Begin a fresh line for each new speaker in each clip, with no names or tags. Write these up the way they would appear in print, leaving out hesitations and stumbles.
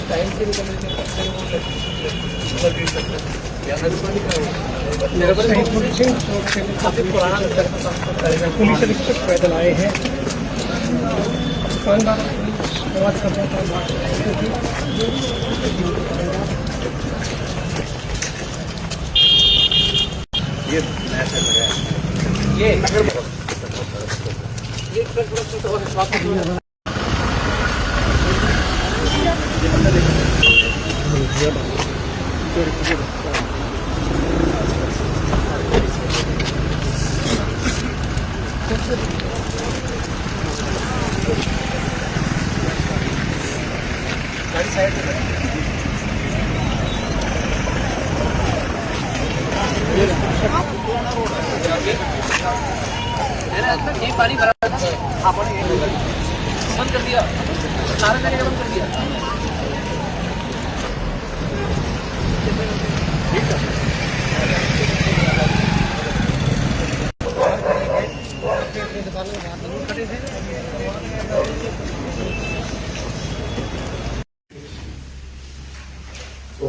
Time से निकल काफी पुराना पुलिस अधीक्षक पैदल आए हैं। दुकानदार बात कर रहे हैं। गाड़ी साइड में ये पानी भरा बंद कर दिया, सारा तरीके बंद कर दिया। तो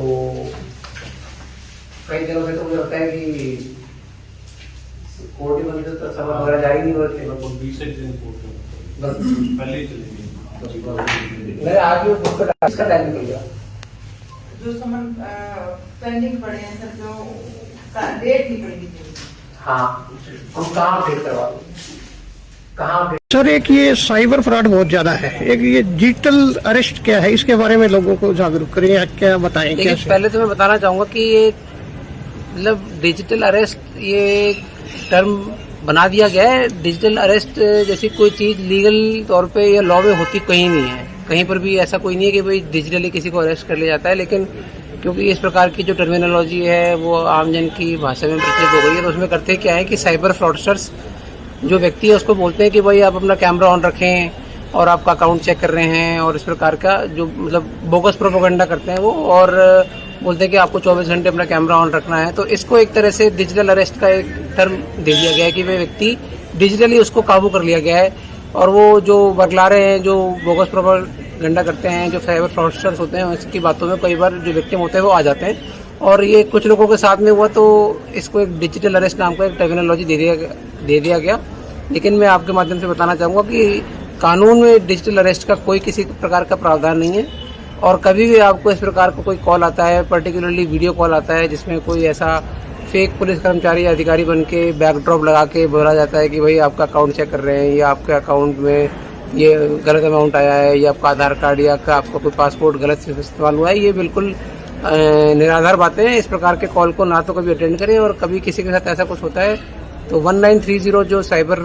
कई दिनों से तो मुझे लगता है कि कोर्ट ही बंद तो सभा वगैरह जा ही नहीं होती।
लगभग 20 दिन कोर्ट पहले ही चलेगी।
मेरे आज भी उसका टाइम निकल गया।
जो समन पेंडिंग पड़े हैं सर, जो डेट नहीं पड़ी थी।
हाँ, हम कहाँ अपडेट करवा दें, कहाँ अपडेट?
सर, एक ये साइबर फ्रॉड बहुत ज्यादा है, एक ये डिजिटल अरेस्ट क्या है, इसके बारे में लोगों को जागरूक करें, क्या बताएं?
देखिए, पहले तो मैं बताना चाहूंगा कि ये मतलब डिजिटल अरेस्ट ये टर्म बना दिया गया है। डिजिटल अरेस्ट जैसी कोई चीज लीगल तौर पे या लॉ में होती कहीं नहीं है। कहीं पर भी ऐसा कोई नहीं है कि भाई डिजिटली किसी को अरेस्ट कर लिया जाता है। लेकिन क्योंकि इस प्रकार की जो टर्मिनोलॉजी है वो आमजन की भाषा में प्रचलित हो गई है, तो उसमें करते क्या है कि साइबर फ्रॉडस्टर्स जो व्यक्ति है उसको बोलते हैं कि भाई आप अपना कैमरा ऑन रखें और आपका अकाउंट चेक कर रहे हैं, और इस प्रकार का जो मतलब बोगस प्रोपेगेंडा करते हैं वो, और बोलते हैं कि आपको 24 घंटे अपना कैमरा ऑन रखना है। तो इसको एक तरह से डिजिटल अरेस्ट का एक टर्म दे दिया गया है कि वे व्यक्ति डिजिटली उसको काबू कर लिया गया है। और वो जो बरगलारे हैं, जो बोगस प्रोपेगेंडा करते हैं, जो साइबर फ्रॉडस्टर्स होते हैं, उसकी बातों में कई बार जो विक्टिम होते हैं वो आ जाते हैं। और ये कुछ लोगों के साथ में हुआ, तो इसको एक डिजिटल अरेस्ट नाम का एक टर्मिनोलॉजी दे दिया गया। लेकिन मैं आपके माध्यम से बताना चाहूँगा कि कानून में डिजिटल अरेस्ट का कोई किसी प्रकार का प्रावधान नहीं है। और कभी भी आपको इस प्रकार का कोई कॉल आता है, पर्टिकुलरली वीडियो कॉल आता है जिसमें कोई ऐसा फेक पुलिस कर्मचारी या अधिकारी बन के बैकड्रॉप लगा के बोला जाता है कि भाई आपका अकाउंट चेक कर रहे हैं, या आपके अकाउंट में ये गलत अमाउंट आया है, या आपका आधार कार्ड या आपका कोई पासपोर्ट गलत से इस्तेमाल हुआ है, ये बिल्कुल निराधार बातें हैं। इस प्रकार के कॉल को ना तो कभी अटेंड करें, और कभी किसी के साथ ऐसा कुछ होता है तो 1930 जो साइबर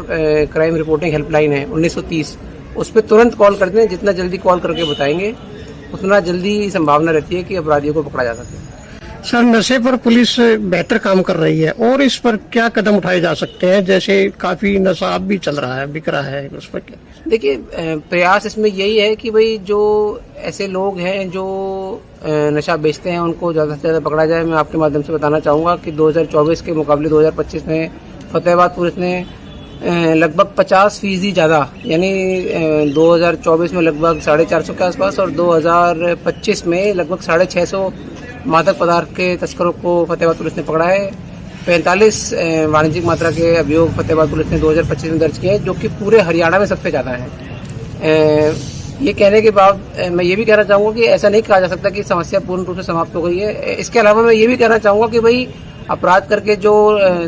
क्राइम रिपोर्टिंग हेल्पलाइन है 1930, उस पर तुरंत कॉल कर दें। जितना जल्दी कॉल करके बताएंगे उतना जल्दी संभावना रहती है कि अपराधियों को पकड़ा जा सके।
सर, नशे पर पुलिस बेहतर काम कर रही है, और इस पर क्या कदम उठाए जा सकते हैं? जैसे काफी नशा भी चल रहा है, बिक रहा है, उस पर क्या?
देखिए, प्रयास इसमें यही है कि भाई जो ऐसे लोग हैं जो नशा बेचते हैं उनको ज्यादा से ज्यादा पकड़ा जाए। मैं आपके माध्यम से बताना चाहूंगा कि 2024 के मुकाबले 2025 में फतेहाबाद पुलिस ने लगभग 50% ज्यादा, यानी 2024 में लगभग 450 के आसपास और 2025 में लगभग 650 मादक पदार्थ के तस्करों को फतेहाबाद पुलिस ने पकड़ा है। 45 वाणिज्यिक मात्रा के अभियोग फतेहाबाद पुलिस ने 2025 में दर्ज किए हैं, जो कि पूरे हरियाणा में सबसे ज्यादा है। ये कहने के बाद मैं ये भी कहना चाहूंगा कि ऐसा नहीं कहा जा सकता कि समस्या पूर्ण रूप से समाप्त हो गई है। इसके अलावा मैं ये भी कहना चाहूंगा कि भाई अपराध करके जो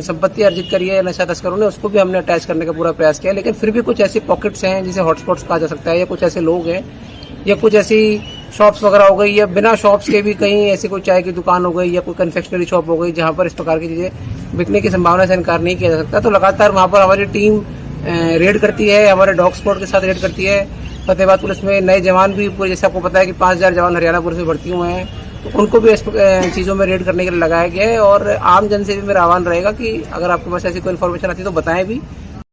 संपत्ति अर्जित करी है नशा तस्करों ने, उसको भी हमने अटैच करने का पूरा प्रयास किया। लेकिन फिर भी कुछ ऐसी पॉकेट्स हैं जिसे हॉटस्पॉट्स कहा जा सकता है, या कुछ ऐसे लोग हैं, या कुछ ऐसी शॉप्स वगैरह हो गई, या बिना शॉप्स के भी कहीं ऐसी कोई चाय की दुकान हो गई या कोई कन्फेक्शनरी शॉप हो गई जहां पर इस प्रकार की चीजें बिकने की संभावना से इनकार नहीं किया जा सकता। तो लगातार वहां पर हमारी टीम रेड करती है, हमारे डॉग स्क्वाड के साथ रेड करती है। फतेहाबाद पुलिस में नए जवान भी पूरे, जैसे आपको पता है कि 5000 जवान हरियाणा पुलिस में भर्ती हुए हैं, तो उनको भी इस चीजों में रेड करने के लिए लगाया गया है। और आम जन से भी मेरा आह्वान रहेगा कि अगर आपके पास ऐसी कोई इन्फॉर्मेशन आती है तो बताएं भी,